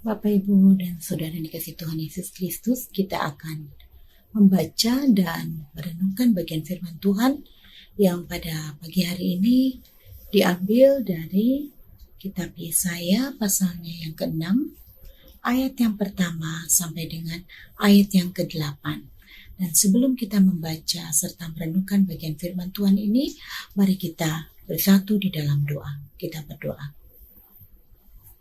Bapak, Ibu, dan Saudara yang dikasihi Tuhan Yesus Kristus, kita akan membaca dan merenungkan bagian firman Tuhan yang pada pagi hari ini diambil dari kitab Yesaya pasalnya yang ke-6, ayat yang pertama sampai dengan ayat yang ke-8. Dan sebelum kita membaca serta merenungkan bagian firman Tuhan ini, mari kita bersatu di dalam doa. Kita berdoa.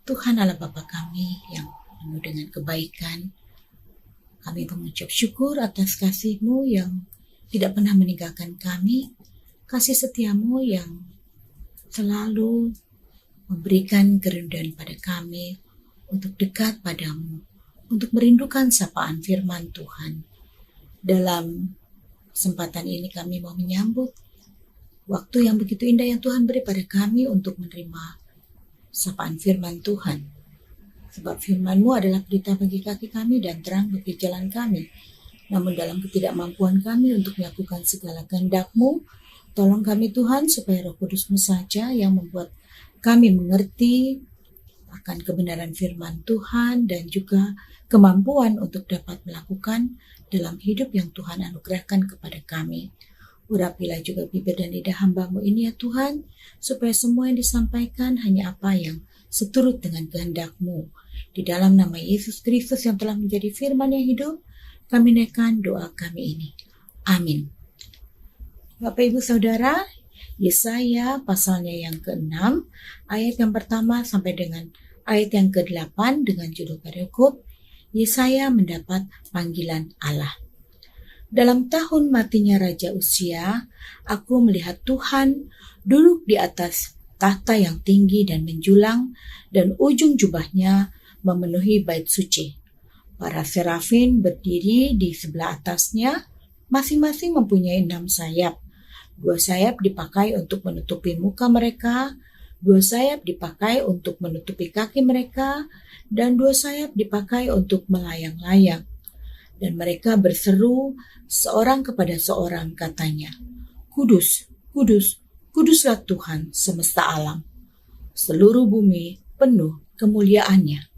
Tuhan Allah Bapa kami yang penuh dengan kebaikan, kami mengucap syukur atas kasih-Mu yang tidak pernah meninggalkan kami, kasih setia-Mu yang selalu memberikan kerinduan pada kami untuk dekat padamu, untuk merindukan sapaan firman Tuhan. Dalam kesempatan ini kami mau menyambut waktu yang begitu indah yang Tuhan beri pada kami untuk menerima sapaan firman Tuhan. Sebab firman-Mu adalah pelita bagi kaki kami dan terang bagi jalan kami. Namun dalam ketidakmampuan kami untuk melakukan segala kehendak-Mu, tolong kami Tuhan supaya Roh Kudus-Mu saja yang membuat kami mengerti akan kebenaran firman Tuhan dan juga kemampuan untuk dapat melakukan dalam hidup yang Tuhan anugerahkan kepada kami. Urapilah juga bibir dan lidah hamba-Mu ini ya Tuhan, supaya semua yang disampaikan hanya apa yang seturut dengan kehendak-Mu. Di dalam nama Yesus Kristus yang telah menjadi firman yang hidup, kami naikkan doa kami ini. Amin. Bapak Ibu Saudara, Yesaya pasalnya yang ke-6, ayat yang pertama sampai dengan ayat yang ke-8 dengan judul perikop, Yesaya mendapat panggilan Allah. Dalam tahun matinya Raja Uzia, aku melihat Tuhan duduk di atas tahta yang tinggi dan menjulang, dan ujung jubahnya memenuhi bait suci. Para serafin berdiri di sebelah atasnya, masing-masing mempunyai 6 sayap. 2 sayap dipakai untuk menutupi muka mereka, 2 sayap dipakai untuk menutupi kaki mereka, dan 2 sayap dipakai untuk melayang-layang. Dan mereka berseru seorang kepada seorang, katanya, Kudus, kudus, kuduslah Tuhan semesta alam. Seluruh bumi penuh kemuliaannya.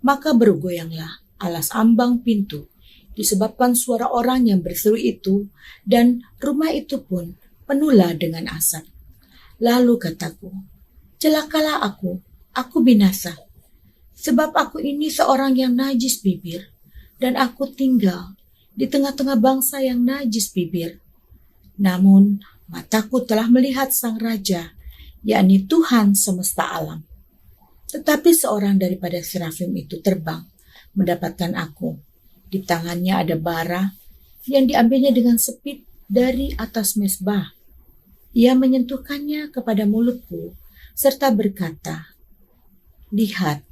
Maka bergoyanglah alas ambang pintu, disebabkan suara orang yang berseru itu, dan rumah itu pun penuhlah dengan asap. Lalu kataku, celakalah aku binasa, sebab aku ini seorang yang najis bibir, dan aku tinggal di tengah-tengah bangsa yang najis bibir. Namun mataku telah melihat Sang Raja, yakni Tuhan semesta alam. Tetapi seorang daripada serafim itu terbang mendapatkan aku. Di tangannya ada bara yang diambilnya dengan sepit dari atas mezbah. Ia menyentuhkannya kepada mulutku serta berkata, Lihat,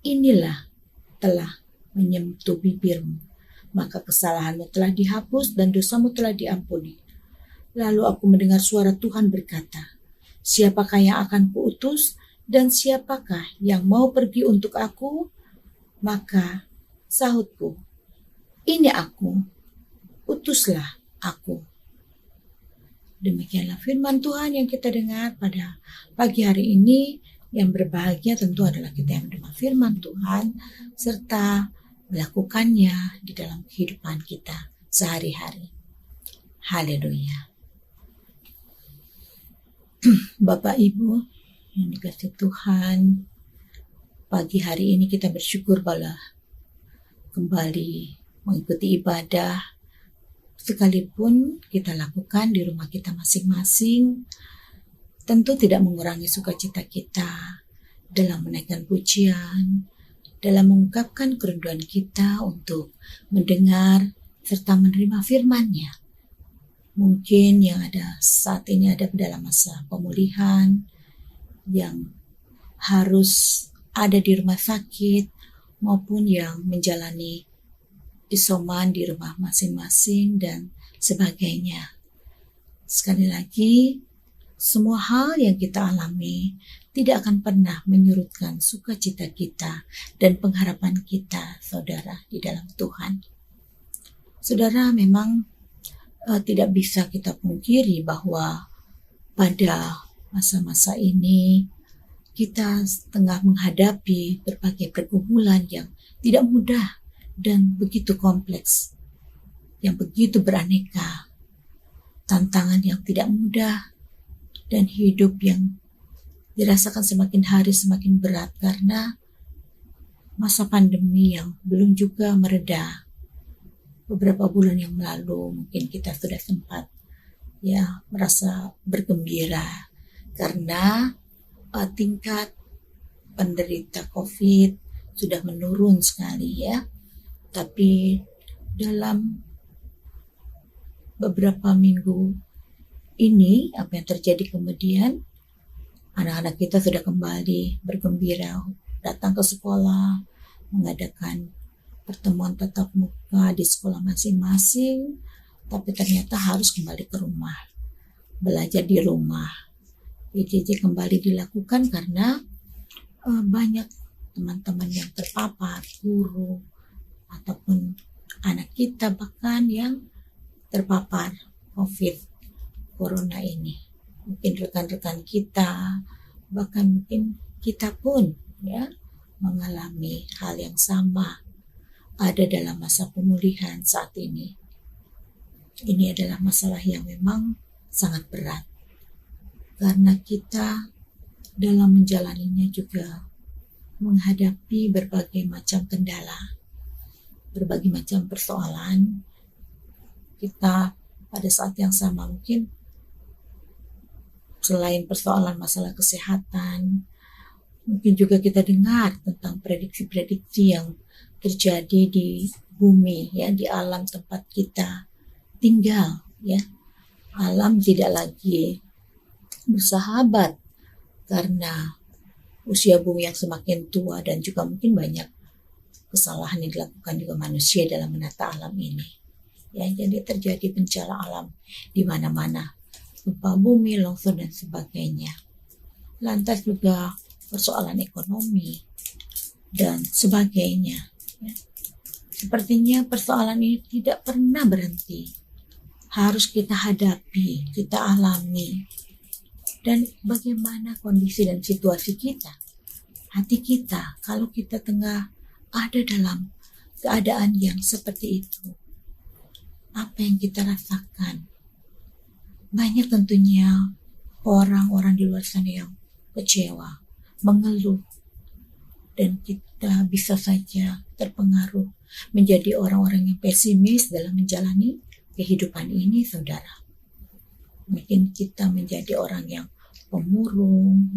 inilah telah menyentuh bibirmu, maka kesalahanmu telah dihapus dan dosamu telah diampuni. Lalu aku mendengar suara Tuhan berkata, Siapakah yang akan kuutus dan siapakah yang mau pergi untuk aku? Maka sahutku, ini aku, utuslah aku. Demikianlah firman Tuhan yang kita dengar pada pagi hari ini. Yang berbahagia tentu adalah kita yang mendengar firman Tuhan serta melakukannya di dalam kehidupan kita sehari-hari. Haleluya. Bapak Ibu yang dikasihi Tuhan, pagi hari ini kita bersyukur bahwa kembali mengikuti ibadah, sekalipun kita lakukan di rumah kita masing-masing, tentu tidak mengurangi sukacita kita dalam menaikkan pujian, dalam mengungkapkan kerinduan kita untuk mendengar serta menerima firman-Nya. Mungkin yang ada saat ini ada dalam masa pemulihan, yang harus ada di rumah sakit, maupun yang menjalani isoman di rumah masing-masing dan sebagainya. Sekali lagi, semua hal yang kita alami tidak akan pernah menyurutkan sukacita kita dan pengharapan kita, saudara, di dalam Tuhan. Saudara, memang tidak bisa kita pungkiri bahwa pada masa-masa ini kita tengah menghadapi berbagai pergumulan yang tidak mudah dan begitu kompleks, yang begitu beraneka, tantangan yang tidak mudah, dan hidup yang dirasakan semakin hari semakin berat karena masa pandemi yang belum juga mereda. Beberapa bulan yang lalu mungkin kita sudah sempat merasa bergembira karena tingkat penderita COVID sudah menurun sekali ya. Tapi dalam beberapa minggu ini apa yang terjadi kemudian, anak-anak kita sudah kembali bergembira datang ke sekolah, mengadakan pertemuan tatap muka di sekolah masing-masing, tapi ternyata harus kembali ke rumah, belajar di rumah. PJJ kembali dilakukan karena banyak teman-teman yang terpapar, guru ataupun anak kita bahkan yang terpapar COVID Corona ini. Mungkin rekan-rekan kita, bahkan mungkin kita pun mengalami hal yang sama, ada dalam masa pemulihan saat ini. Ini adalah masalah yang memang sangat berat karena kita dalam menjalaninya juga menghadapi berbagai macam kendala, berbagai macam persoalan. Kita pada saat yang sama mungkin selain persoalan masalah kesehatan, mungkin juga kita dengar tentang prediksi-prediksi yang terjadi di bumi di alam tempat kita tinggal Alam tidak lagi bersahabat karena usia bumi yang semakin tua dan juga mungkin banyak kesalahan yang dilakukan juga manusia dalam menata alam ini. Jadi terjadi bencana alam di mana-mana, gempa bumi, longsor dan sebagainya. Lantas juga persoalan ekonomi dan sebagainya. Sepertinya persoalan ini tidak pernah berhenti. Harus kita hadapi, kita alami. Dan bagaimana kondisi dan situasi kita, hati kita, kalau kita tengah ada dalam keadaan yang seperti itu. Apa yang kita rasakan? Banyak tentunya orang-orang di luar sana yang kecewa, mengeluh, dan kita bisa saja terpengaruh menjadi orang-orang yang pesimis dalam menjalani kehidupan ini, saudara. Mungkin kita menjadi orang yang pemurung,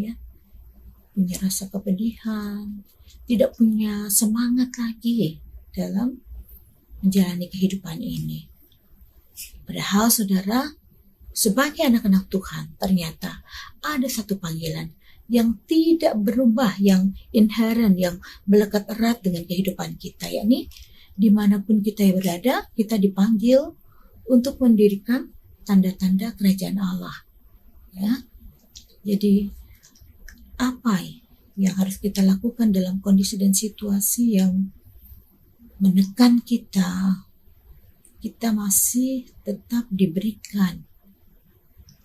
punya rasa kepedihan, tidak punya semangat lagi dalam menjalani kehidupan ini. Padahal saudara, sebagai anak-anak Tuhan, ternyata ada satu panggilan yang tidak berubah, yang inherent, yang melekat erat dengan kehidupan kita, yakni dimanapun kita berada, kita dipanggil untuk mendirikan tanda-tanda kerajaan Allah. Jadi apa yang harus kita lakukan dalam kondisi dan situasi yang menekan kita? Kita masih tetap diberikan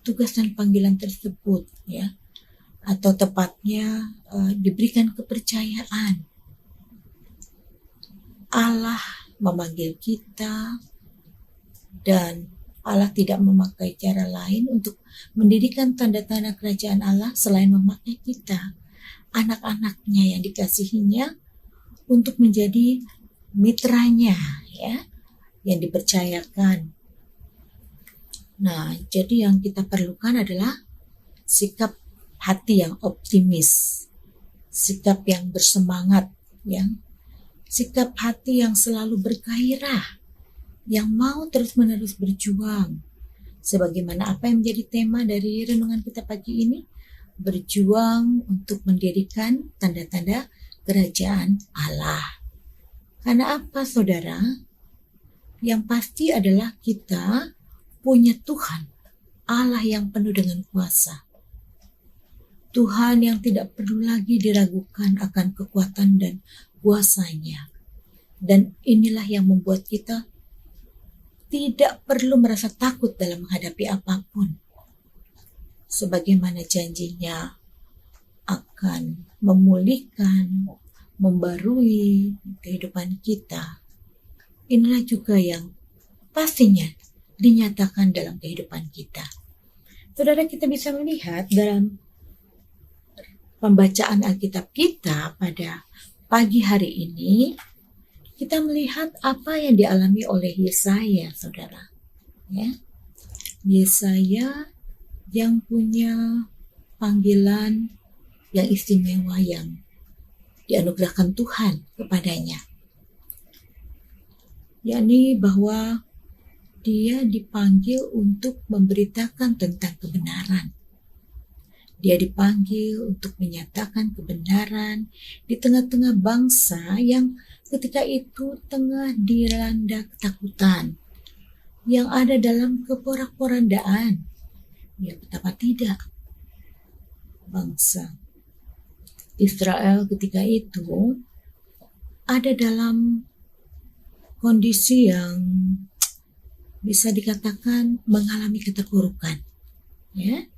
tugas dan panggilan tersebut, atau tepatnya diberikan kepercayaan. Allah memanggil kita dan Allah tidak memakai cara lain untuk mendirikan tanda-tanda kerajaan Allah selain memakai kita, anak-anaknya yang dikasihinya, untuk menjadi mitranya, yang dipercayakan. Nah, jadi yang kita perlukan adalah sikap hati yang optimis, sikap yang bersemangat, sikap hati yang selalu bergairah, yang mau terus-menerus berjuang. Sebagaimana apa yang menjadi tema dari renungan kita pagi ini, berjuang untuk mendirikan tanda-tanda kerajaan Allah. Karena apa, saudara? Yang pasti adalah kita punya Tuhan, Allah yang penuh dengan kuasa. Tuhan yang tidak perlu lagi diragukan akan kekuatan dan kuasanya. Dan inilah yang membuat kita tidak perlu merasa takut dalam menghadapi apapun. Sebagaimana janjinya akan memulihkan, membarui kehidupan kita. Inilah juga yang pastinya dinyatakan dalam kehidupan kita. Saudara, kita bisa melihat dalam pembacaan Alkitab kita pada pagi hari ini, kita melihat apa yang dialami oleh Yesaya, saudara. Ya. Yesaya yang punya panggilan yang istimewa yang dianugerahkan Tuhan kepadanya, yakni bahwa dia dipanggil untuk memberitakan tentang kebenaran. Dia dipanggil untuk menyatakan kebenaran di tengah-tengah bangsa yang ketika itu tengah dilanda ketakutan, yang ada dalam keporak-porandaan. Ya, betapa tidak bangsa Israel ketika itu ada dalam kondisi yang bisa dikatakan mengalami keterpurukan. Ya,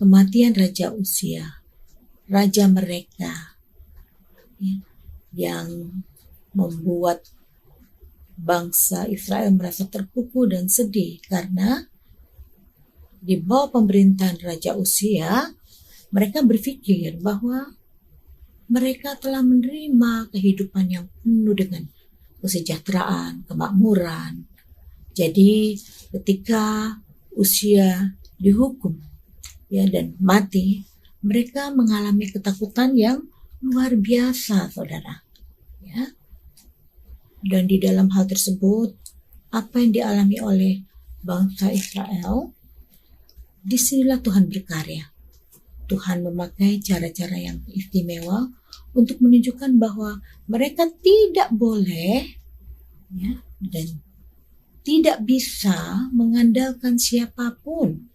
kematian Raja Uzia, raja mereka, ya, yang membuat bangsa Israel merasa terpukul dan sedih karena di bawah pemerintahan Raja Uzia, mereka berpikir bahwa mereka telah menerima kehidupan yang penuh dengan kesejahteraan, kemakmuran. Jadi ketika Uzia dihukum ya dan mati, mereka mengalami ketakutan yang luar biasa, saudara. Ya. Dan di dalam hal tersebut, apa yang dialami oleh bangsa Israel, disinilah Tuhan berkarya. Tuhan memakai cara-cara yang istimewa untuk menunjukkan bahwa mereka tidak boleh ya, dan tidak bisa mengandalkan siapapun,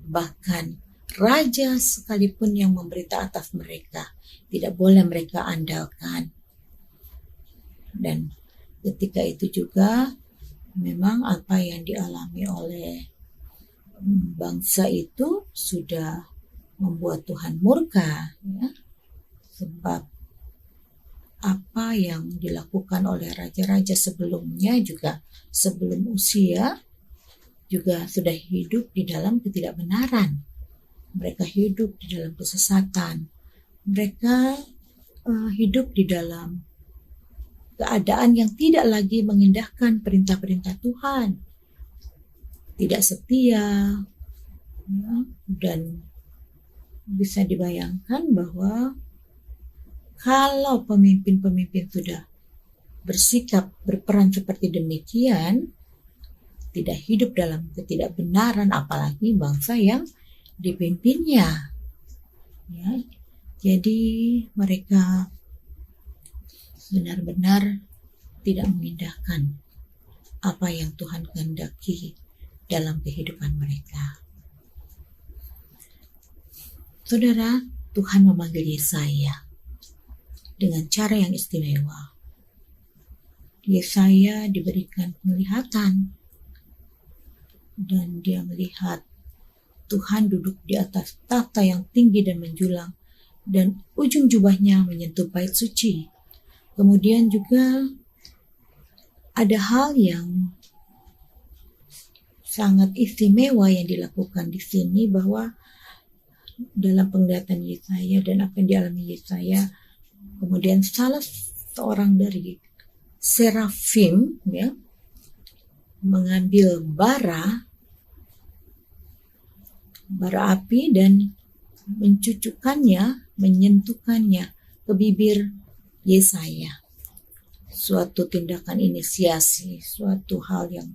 bahkan raja sekalipun yang memberita atas mereka, tidak boleh mereka andalkan. Dan ketika itu juga memang apa yang dialami oleh bangsa itu sudah membuat Tuhan murka, ya, sebab apa yang dilakukan oleh raja-raja sebelumnya juga sebelum Uzia juga sudah hidup di dalam ketidakbenaran. Mereka hidup di dalam kesesatan. Mereka hidup di dalam keadaan yang tidak lagi mengindahkan perintah-perintah Tuhan. Tidak setia, ya, dan bisa dibayangkan bahwa kalau pemimpin-pemimpin sudah bersikap berperan seperti demikian, tidak hidup dalam ketidakbenaran, apalagi bangsa yang dipimpinnya. Ya, jadi mereka benar-benar tidak mengindahkan apa yang Tuhan kehendaki dalam kehidupan mereka. Saudara, Tuhan memanggil Yesaya dengan cara yang istimewa. Yesaya diberikan penglihatan dan dia melihat Tuhan duduk di atas tahta yang tinggi dan menjulang dan ujung jubahnya menyentuh bait suci. Kemudian juga ada hal yang sangat istimewa yang dilakukan di sini, bahwa dalam penglihatan Yesaya dan apa yang dialami Yesaya, kemudian salah seorang dari serafim ya mengambil bara api dan menyentuhkannya ke bibir Yesaya. Suatu tindakan inisiasi, suatu hal yang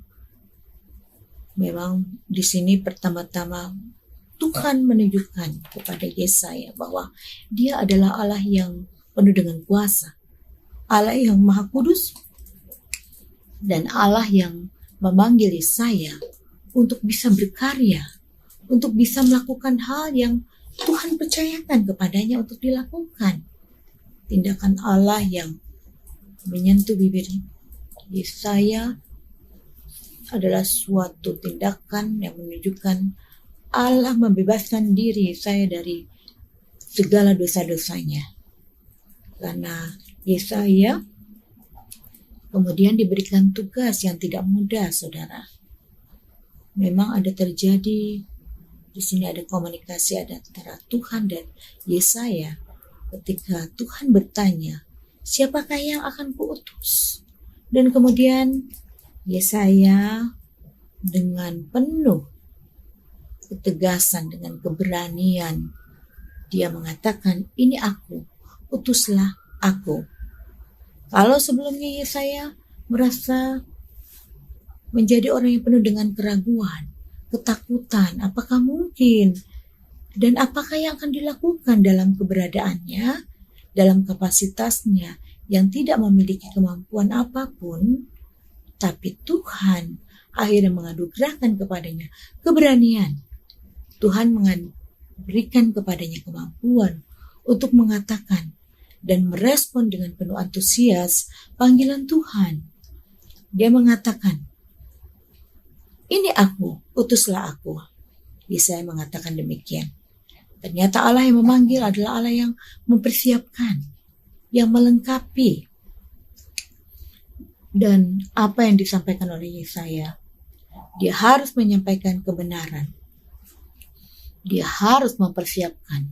memang di sini pertama-tama Tuhan menunjukkan kepada Yesaya bahwa Dia adalah Allah yang penuh dengan kuasa, Allah yang Maha Kudus, dan Allah yang memanggil Yesaya untuk bisa berkarya, untuk bisa melakukan hal yang Tuhan percayakan kepadanya untuk dilakukan. Tindakan Allah yang menyentuh bibir Yesaya adalah suatu tindakan yang menunjukkan Allah membebaskan diri Yesaya dari segala dosa-dosanya. Karena Yesaya kemudian diberikan tugas yang tidak mudah, saudara. Memang ada terjadi, di sini ada komunikasi antara Tuhan dan Yesaya. Ketika Tuhan bertanya, siapakah yang akan kuutus? Dan kemudian Yesaya dengan penuh ketegasan, dengan keberanian, dia mengatakan, ini aku, utuslah aku. Kalau sebelumnya Yesaya merasa menjadi orang yang penuh dengan keraguan, ketakutan, apakah mungkin dan apakah yang akan dilakukan dalam keberadaannya, dalam kapasitasnya yang tidak memiliki kemampuan apapun, tapi Tuhan akhirnya menganugerahkan kepadanya keberanian. Tuhan memberikan kepadanya kemampuan untuk mengatakan dan merespon dengan penuh antusias panggilan Tuhan. Dia mengatakan, ini aku, utuslah aku. Yesaya mengatakan demikian. Ternyata Allah yang memanggil adalah Allah yang mempersiapkan, yang melengkapi. Dan apa yang disampaikan oleh Yesaya, dia harus menyampaikan kebenaran. Dia harus mempersiapkan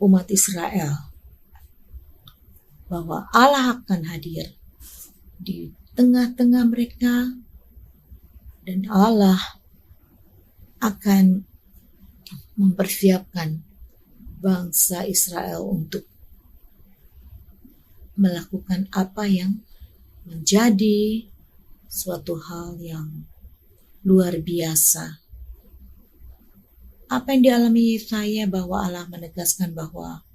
umat Israel bahwa Allah akan hadir di tengah-tengah mereka dan Allah akan mempersiapkan bangsa Israel untuk melakukan apa yang menjadi suatu hal yang luar biasa. Apa yang dialami Yesaya bahwa Allah menegaskan bahwa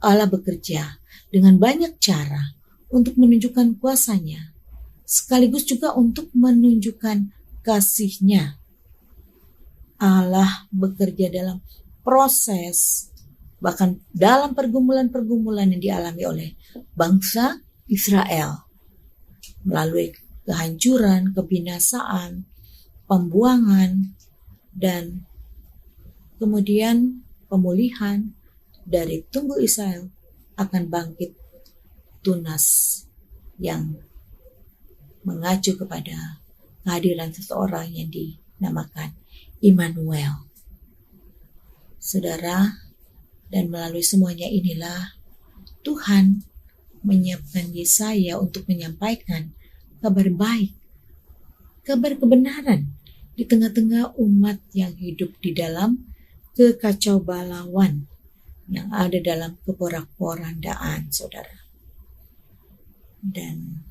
Allah bekerja dengan banyak cara untuk menunjukkan kuasanya, sekaligus juga untuk menunjukkan kasih-Nya. Allah bekerja dalam proses, bahkan dalam pergumulan-pergumulan yang dialami oleh bangsa Israel, melalui kehancuran, kebinasaan, pembuangan, dan kemudian pemulihan dari Tunggul Israel akan bangkit tunas yang mengacu kepada kehadiran seseorang yang dinamakan Immanuel. Saudara, dan melalui semuanya inilah Tuhan menyiapkan Yesaya untuk menyampaikan kabar baik, kabar kebenaran di tengah-tengah umat yang hidup di dalam kekacaubalauan yang ada dalam keporak-porandaan, saudara. Dan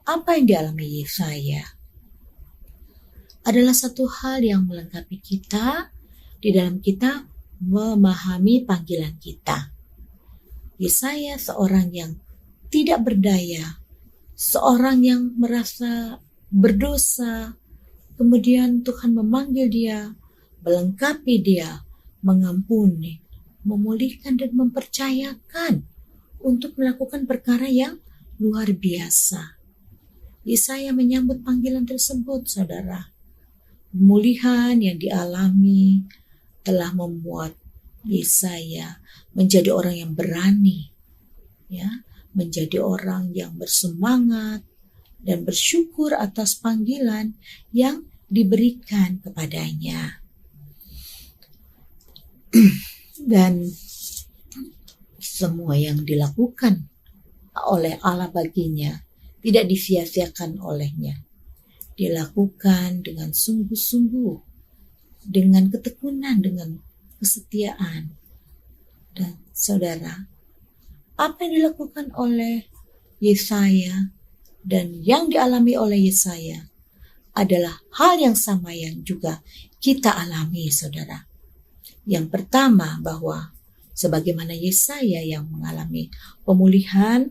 apa yang dialami Yesaya adalah satu hal yang melengkapi kita di dalam kita memahami panggilan kita. Yesaya seorang yang tidak berdaya, seorang yang merasa berdosa, kemudian Tuhan memanggil dia, melengkapi dia, mengampuni, memulihkan dan mempercayakan untuk melakukan perkara yang luar biasa. Yesaya menyambut panggilan tersebut, saudara. Pemulihan yang dialami telah membuat Yesaya menjadi orang yang berani, ya, menjadi orang yang bersemangat dan bersyukur atas panggilan yang diberikan kepadanya. Dan semua yang dilakukan oleh Allah baginya tidak disia-siakan olehnya. Dilakukan dengan sungguh-sungguh, dengan ketekunan, dengan kesetiaan. Dan saudara, apa yang dilakukan oleh Yesaya dan yang dialami oleh Yesaya adalah hal yang sama yang juga kita alami, saudara. Yang pertama, bahwa sebagaimana Yesaya yang mengalami pemulihan,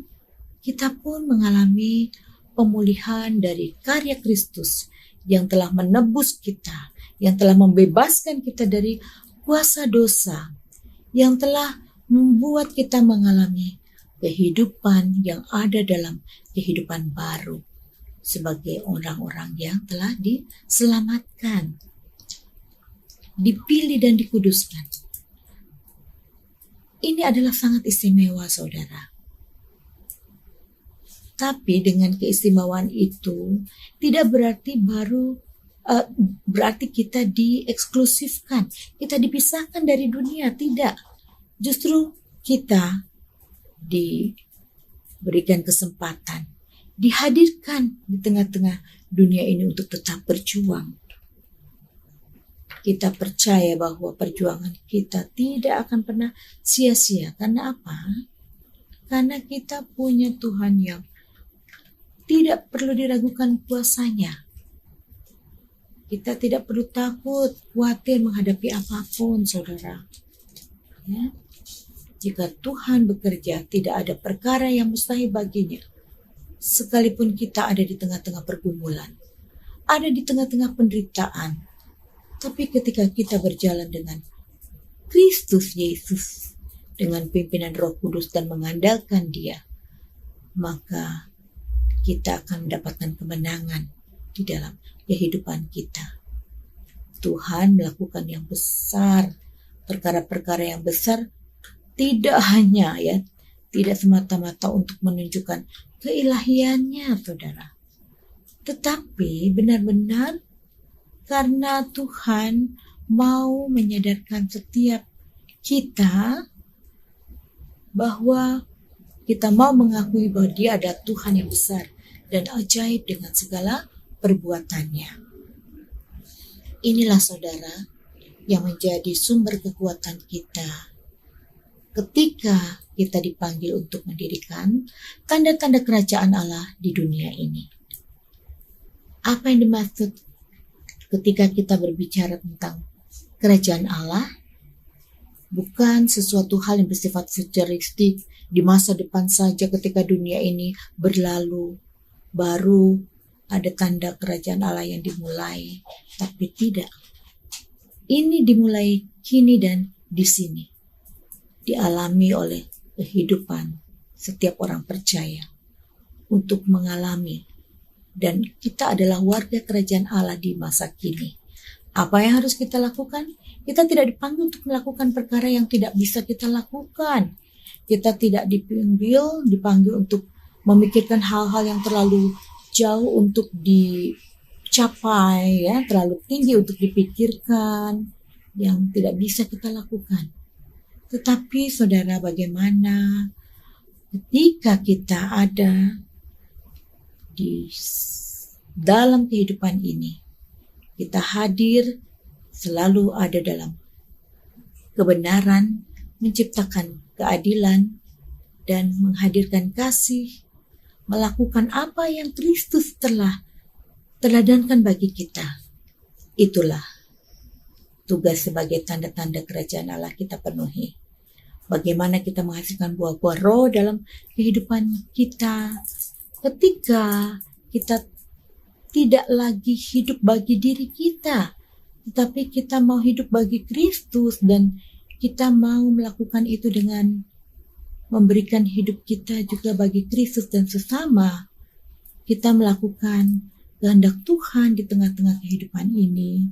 kita pun mengalami pemulihan dari karya Kristus yang telah menebus kita, yang telah membebaskan kita dari kuasa dosa, yang telah membuat kita mengalami kehidupan yang ada dalam kehidupan baru sebagai orang-orang yang telah diselamatkan, dipilih dan dikuduskan. ini adalah sangat istimewa, saudara. Tapi dengan keistimewaan itu tidak berarti kita dieksklusifkan, kita dipisahkan dari dunia, tidak. Justru kita diberikan kesempatan, dihadirkan di tengah-tengah dunia ini untuk tetap berjuang. Kita percaya bahwa perjuangan kita tidak akan pernah sia-sia. Karena apa? Karena kita punya Tuhan yang tidak perlu diragukan kuasanya. Kita tidak perlu takut, khawatir menghadapi apapun, saudara. Ya. Jika Tuhan bekerja, tidak ada perkara yang mustahil baginya. Sekalipun kita ada di tengah-tengah pergumulan, ada di tengah-tengah penderitaan, tapi ketika kita berjalan dengan Kristus Yesus, dengan pimpinan Roh Kudus dan mengandalkan Dia, maka kita akan mendapatkan kemenangan di dalam kehidupan kita. Tuhan melakukan yang besar, perkara-perkara yang besar, tidak semata-mata untuk menunjukkan keilahiannya, saudara. Tetapi benar-benar karena Tuhan mau menyadarkan setiap kita bahwa kita mau mengakui bahwa Dia ada Tuhan yang besar dan ajaib dengan segala perbuatannya. Inilah, saudara, yang menjadi sumber kekuatan kita ketika kita dipanggil untuk mendirikan tanda-tanda kerajaan Allah di dunia ini. Apa yang dimaksud ketika kita berbicara tentang kerajaan Allah? Bukan sesuatu hal yang bersifat futuristik di masa depan saja ketika dunia ini berlalu, baru ada tanda kerajaan Allah yang dimulai. Tapi tidak. Ini dimulai kini dan di sini. Dialami oleh kehidupan setiap orang percaya untuk mengalami, dan kita adalah warga kerajaan Allah di masa kini. Apa yang harus kita lakukan? Kita tidak dipanggil untuk melakukan perkara yang tidak bisa kita lakukan. Kita tidak dipanggil untuk memikirkan hal-hal yang terlalu jauh untuk dicapai, ya, terlalu tinggi untuk dipikirkan, yang tidak bisa kita lakukan. Tetapi saudara, bagaimana ketika kita ada di dalam kehidupan ini, kita hadir, selalu ada dalam kebenaran, menciptakan keadilan, dan menghadirkan kasih, melakukan apa yang Kristus telah teladankan bagi kita. Itulah tugas sebagai tanda-tanda kerajaan Allah kita penuhi. Bagaimana kita menghasilkan buah-buah roh dalam kehidupan kita ketika kita tidak lagi hidup bagi diri kita, tetapi kita mau hidup bagi Kristus, dan kita mau melakukan itu dengan memberikan hidup kita juga bagi Kristus dan sesama. Kita melakukan kehendak Tuhan di tengah-tengah kehidupan ini.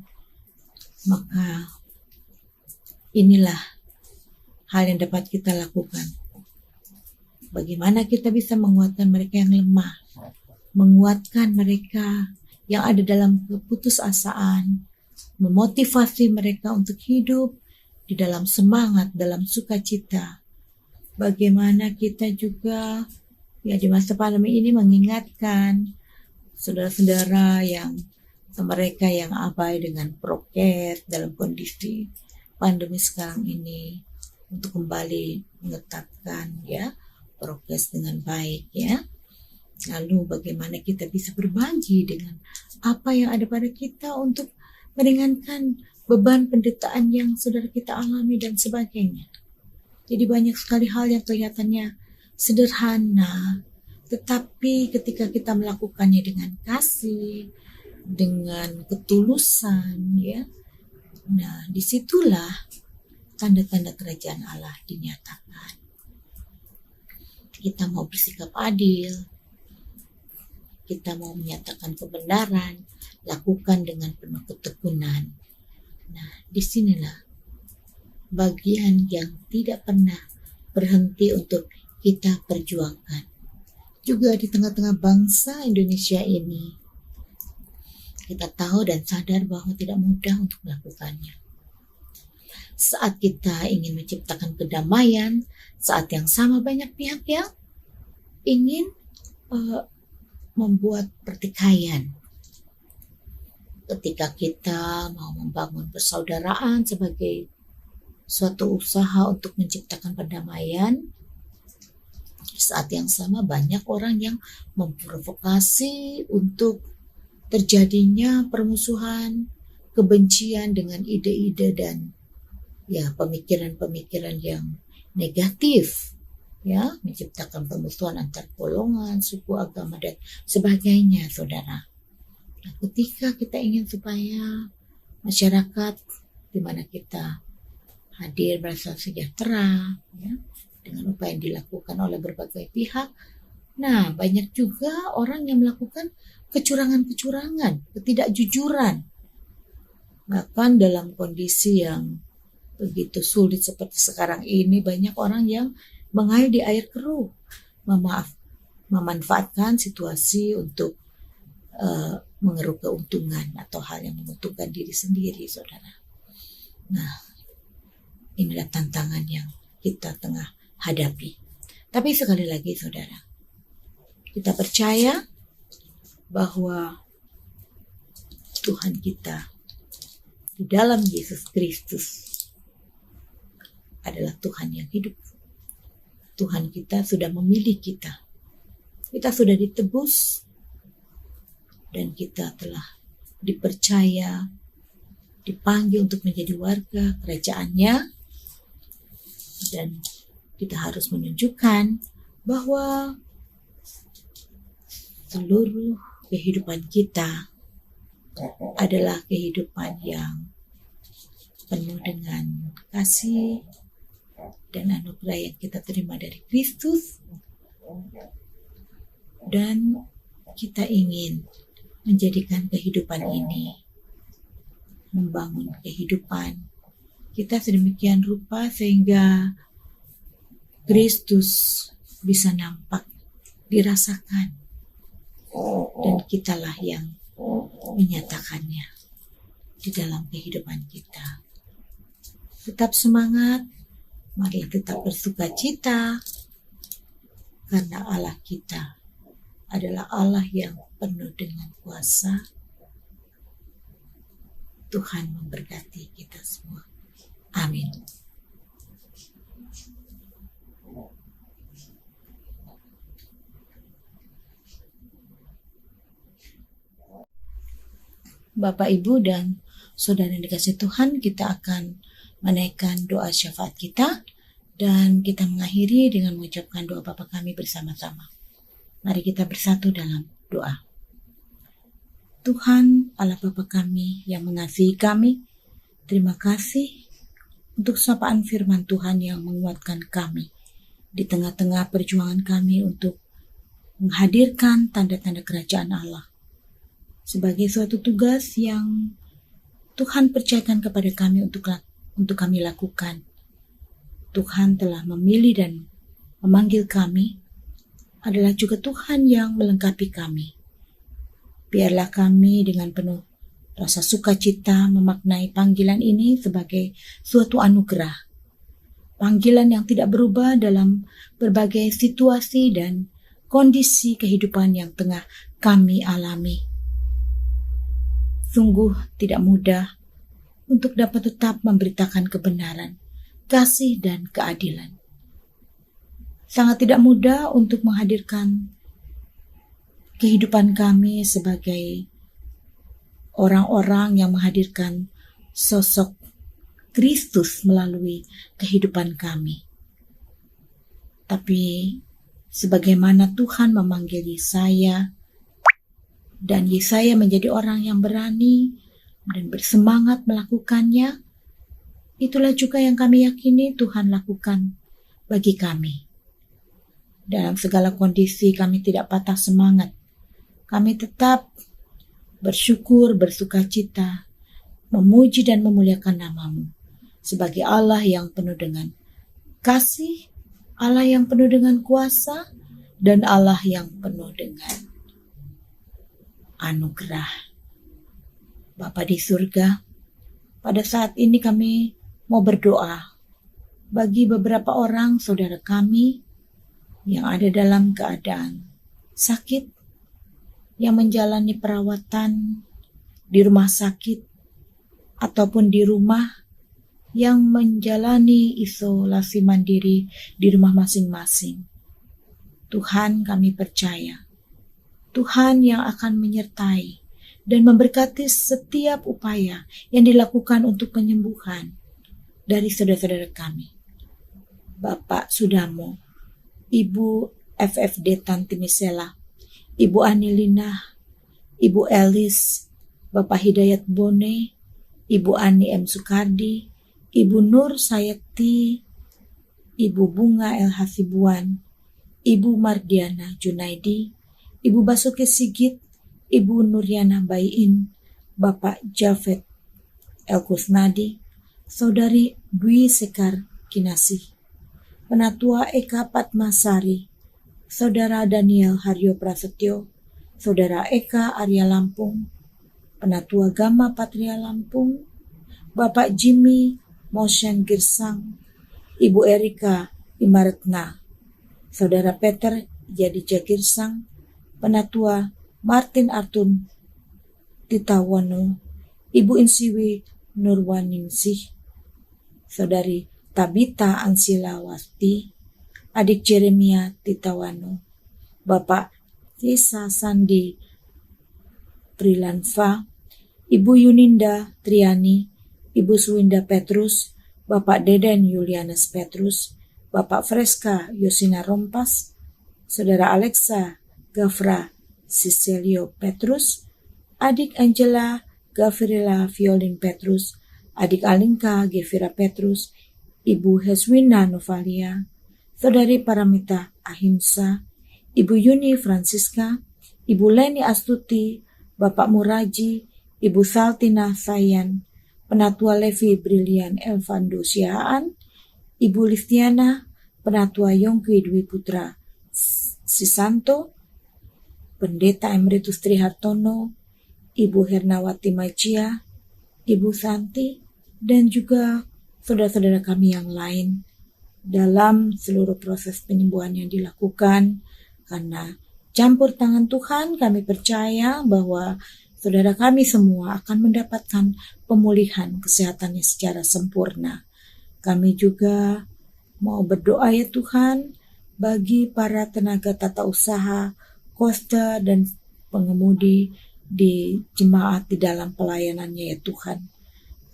Maka inilah hal yang dapat kita lakukan. Bagaimana kita bisa menguatkan mereka yang lemah, menguatkan mereka yang ada dalam keputusasaan, memotivasi mereka untuk hidup di dalam semangat, dalam sukacita. Bagaimana kita juga di masa pandemi ini mengingatkan saudara-saudara yang mereka yang abai dengan prokes dalam kondisi pandemi sekarang ini, untuk kembali mengetatkan prokes dengan baik, ya. Lalu bagaimana kita bisa berbagi dengan apa yang ada pada kita untuk meringankan beban penderitaan yang saudara kita alami dan sebagainya. Jadi banyak sekali hal yang kelihatannya sederhana, tetapi ketika kita melakukannya dengan kasih, dengan ketulusan, ya, nah disitulah tanda-tanda kerajaan Allah dinyatakan. Kita mau bersikap adil, kita mau menyatakan kebenaran, lakukan dengan penuh ketekunan. Nah, disinilah bagian yang tidak pernah berhenti untuk kita perjuangkan. Juga di tengah-tengah bangsa Indonesia ini, kita tahu dan sadar bahwa tidak mudah untuk melakukannya. Saat kita ingin menciptakan kedamaian, saat yang sama banyak pihak yang ingin membuat pertikaian. Ketika kita mau membangun persaudaraan sebagai suatu usaha untuk menciptakan perdamaian, saat yang sama banyak orang yang memprovokasi untuk terjadinya permusuhan, kebencian dengan ide-ide dan pemikiran-pemikiran yang negatif, menciptakan permusuhan antar golongan, suku, agama dan sebagainya, saudara. Nah, ketika kita ingin supaya masyarakat di mana kita hadir merasa sejahtera, dengan apa yang dilakukan oleh berbagai pihak. Nah, banyak juga orang yang melakukan kecurangan-kecurangan, ketidakjujuran. Bahkan dalam kondisi yang begitu sulit seperti sekarang ini, banyak orang yang mengalir di air keruh, memanfaatkan situasi untuk mengeruk keuntungan atau hal yang menguntungkan diri sendiri, saudara. Nah, inilah tantangan yang kita tengah hadapi. Tapi sekali lagi, saudara, kita percaya bahwa Tuhan kita di dalam Yesus Kristus adalah Tuhan yang hidup. Tuhan kita sudah memilih kita. Kita sudah ditebus dan kita telah dipercaya, dipanggil untuk menjadi warga kerajaan-Nya, dan kita harus menunjukkan bahwa seluruh kehidupan kita adalah kehidupan yang penuh dengan kasih dan anugerah yang kita terima dari Kristus, dan kita ingin menjadikan kehidupan ini, membangun kehidupan kita sedemikian rupa sehingga Kristus bisa nampak, dirasakan, dan kitalah yang menyatakannya di dalam kehidupan kita. Tetap semangat, marilah tetap bersukacita, karena Allah kita adalah Allah yang penuh dengan kuasa. Tuhan memberkati kita semua. Amin. Bapak, Ibu, dan saudara yang dikasihi Tuhan, kita akan menaikkan doa syafaat kita dan kita mengakhiri dengan mengucapkan doa Bapa kami bersama-sama. Mari kita bersatu dalam doa. Tuhan Allah Bapa kami yang mengasihi kami, terima kasih untuk sapaan firman Tuhan yang menguatkan kami di tengah-tengah perjuangan kami untuk menghadirkan tanda-tanda kerajaan Allah sebagai suatu tugas yang Tuhan percayakan kepada kami untuk kami lakukan. Tuhan telah memilih dan memanggil kami, adalah juga Tuhan yang melengkapi kami. Biarlah kami dengan penuh rasa sukacita memaknai panggilan ini sebagai suatu anugerah. Panggilan yang tidak berubah dalam berbagai situasi dan kondisi kehidupan yang tengah kami alami. Sungguh tidak mudah untuk dapat tetap memberitakan kebenaran, kasih, dan keadilan. Sangat tidak mudah untuk menghadirkan kehidupan kami sebagai orang-orang yang menghadirkan sosok Kristus melalui kehidupan kami. Tapi sebagaimana Tuhan memanggil Yesaya, dan Yesaya menjadi orang yang berani dan bersemangat melakukannya, itulah juga yang kami yakini Tuhan lakukan bagi kami. Dalam segala kondisi kami tidak patah semangat. Kami tetap bersyukur, bersukacita, memuji dan memuliakan nama-Mu sebagai Allah yang penuh dengan kasih, Allah yang penuh dengan kuasa, dan Allah yang penuh dengan anugerah. Bapa di surga, pada saat ini kami mau berdoa bagi beberapa orang saudara kami yang ada dalam keadaan sakit, yang menjalani perawatan di rumah sakit ataupun di rumah, yang menjalani isolasi mandiri di rumah masing-masing. Tuhan, kami percaya Tuhan yang akan menyertai dan memberkati setiap upaya yang dilakukan untuk penyembuhan dari saudara-saudara kami. Bapak Sudamo, Ibu FFD Tanti Misela, Ibu Anilina, Ibu Elis, Bapak Hidayat Bone, Ibu Ani M. Sukardi, Ibu Nur Sayekti, Ibu Bunga El Hasibuan, Ibu Mardiana Junaidi, Ibu Basuki Sigit, Ibu Nuriana Bayin, Bapak Javed El Kusnadi, Saudari Dwi Sekar Kinasih, Penatua Eka Patmasari, Saudara Daniel Haryo Prasetyo, Saudara Eka Arya Lampung, Penatua Gama Patria Lampung, Bapak Jimmy Moshen Girsang, Ibu Erika Imaretna, Saudara Peter Jadija Girsang, Penatua Martin Artun Titawano, Ibu Insiwi Nurwaningsih, Saudari Tabita Ansila Wasti, Adik Jeremia Titawano, Bapak Tisa Sandi Prilanfa, Ibu Yuninda Triani, Ibu Suwinda Petrus, Bapak Deden Julianus Petrus, Bapak Freska Yosina Rompas, Saudara Alexa Gafra Siselio Petrus, Adik Angela Gavrila Violin Petrus, Adik Alinka Gevira Petrus, Ibu Heswina Novalia, Saudari Paramita Ahimsa, Ibu Yuni Francisca, Ibu Leni Astuti, Bapak Muraji, Ibu Saltina Sayan, Penatua Levi Brilian Elvando Siaan, Ibu Listiana, Penatua Yongki Dwi Putra Sisanto, Pendeta Emeritus Tri Hartono, Ibu Hernawati Majia, Ibu Santi, dan juga saudara-saudara kami yang lain dalam seluruh proses penyembuhan yang dilakukan. Karena campur tangan Tuhan, kami percaya bahwa saudara kami semua akan mendapatkan pemulihan kesehatannya secara sempurna. Kami juga mau berdoa ya Tuhan bagi para tenaga tata usaha, koster, dan pengemudi di jemaat di dalam pelayanannya ya Tuhan.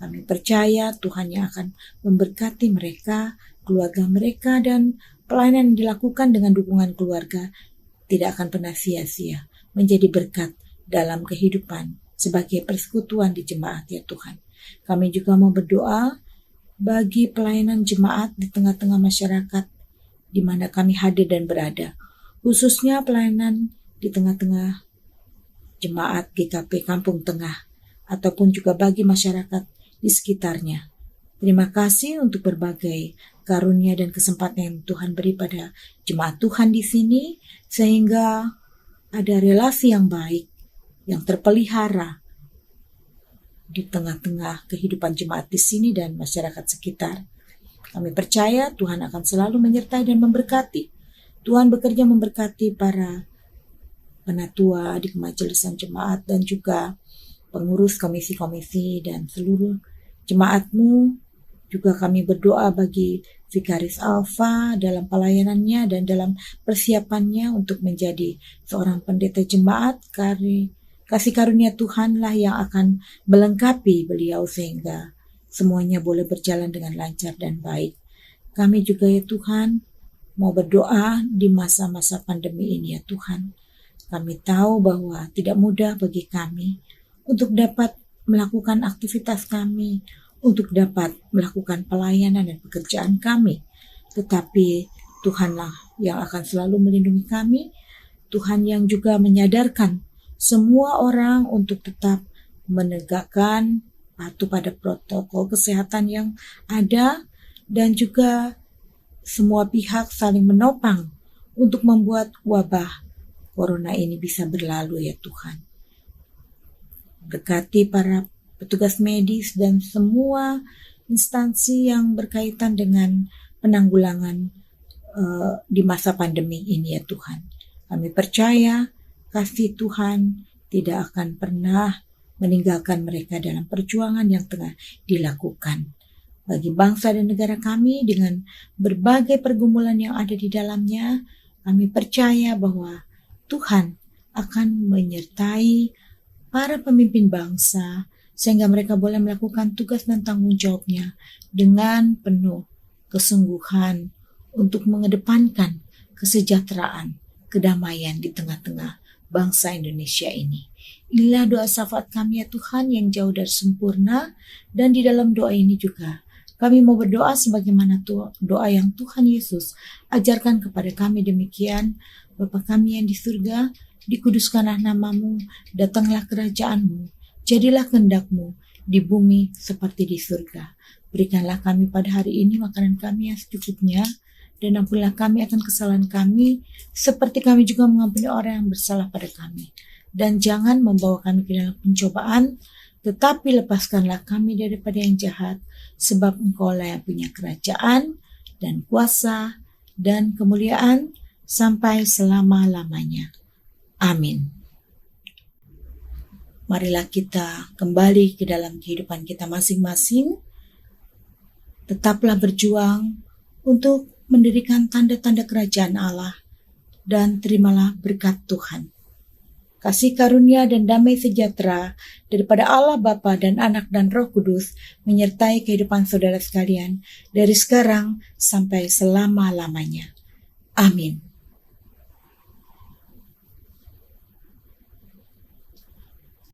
Kami percaya Tuhan yang akan memberkati mereka, keluarga mereka, dan pelayanan yang dilakukan dengan dukungan keluarga tidak akan pernah sia-sia, menjadi berkat dalam kehidupan sebagai persekutuan di jemaat ya Tuhan. Kami juga mau berdoa bagi pelayanan jemaat di tengah-tengah masyarakat di mana kami hadir dan berada, khususnya pelayanan di tengah-tengah jemaat GKP Kampung Tengah ataupun juga bagi masyarakat di sekitarnya. Terima kasih untuk berbagai karunia dan kesempatan yang Tuhan beri pada jemaat Tuhan di sini, sehingga ada relasi yang baik, yang terpelihara di tengah-tengah kehidupan jemaat di sini dan masyarakat sekitar. Kami percaya Tuhan akan selalu menyertai dan memberkati. Tuhan bekerja memberkati para penatua di kemajelisan jemaat dan juga pengurus komisi-komisi dan seluruh jemaat-Mu. Juga kami berdoa bagi Vikaris Alfa dalam pelayanannya dan dalam persiapannya untuk menjadi seorang pendeta jemaat. Kasih karunia Tuhanlah yang akan melengkapi beliau sehingga semuanya boleh berjalan dengan lancar dan baik. Kami juga ya Tuhan mau berdoa di masa-masa pandemi ini ya Tuhan. Kami tahu bahwa tidak mudah bagi kami untuk dapat melakukan aktivitas kami, untuk dapat melakukan pelayanan dan pekerjaan kami. Tetapi Tuhanlah yang akan selalu melindungi kami. Tuhan yang juga menyadarkan semua orang untuk tetap menegakkan patuh pada protokol kesehatan yang ada dan juga semua pihak saling menopang untuk membuat wabah corona ini bisa berlalu ya Tuhan. Berkati para petugas medis dan semua instansi yang berkaitan dengan penanggulangan di masa pandemi ini ya Tuhan. Kami percaya kasih Tuhan tidak akan pernah meninggalkan mereka dalam perjuangan yang tengah dilakukan bagi bangsa dan negara kami dengan berbagai pergumulan yang ada di dalamnya. Kami percaya bahwa Tuhan akan menyertai para pemimpin bangsa sehingga mereka boleh melakukan tugas dan tanggung jawabnya dengan penuh kesungguhan untuk mengedepankan kesejahteraan, kedamaian di tengah-tengah bangsa Indonesia ini. Inilah doa syafaat kami ya Tuhan yang jauh dari sempurna, dan di dalam doa ini juga kami mau berdoa sebagaimana doa yang Tuhan Yesus ajarkan kepada kami demikian. Bapa kami yang di surga, dikuduskanlah namamu, datanglah kerajaanmu, jadilah kehendak-Mu di bumi seperti di surga. Berikanlah kami pada hari ini makanan kami yang secukupnya, dan ampunilah kami akan kesalahan kami, seperti kami juga mengampuni orang yang bersalah pada kami. Dan jangan membawa kami ke dalam pencobaan, tetapi lepaskanlah kami daripada yang jahat, sebab Engkau-lah yang punya kerajaan, dan kuasa, dan kemuliaan, sampai selama-lamanya. Amin. Marilah kita kembali ke dalam kehidupan kita masing-masing. Tetaplah berjuang untuk mendirikan tanda-tanda kerajaan Allah, dan terimalah berkat Tuhan. Kasih karunia dan damai sejahtera daripada Allah Bapa dan Anak dan Roh Kudus menyertai kehidupan saudara sekalian dari sekarang sampai selama-lamanya. Amin.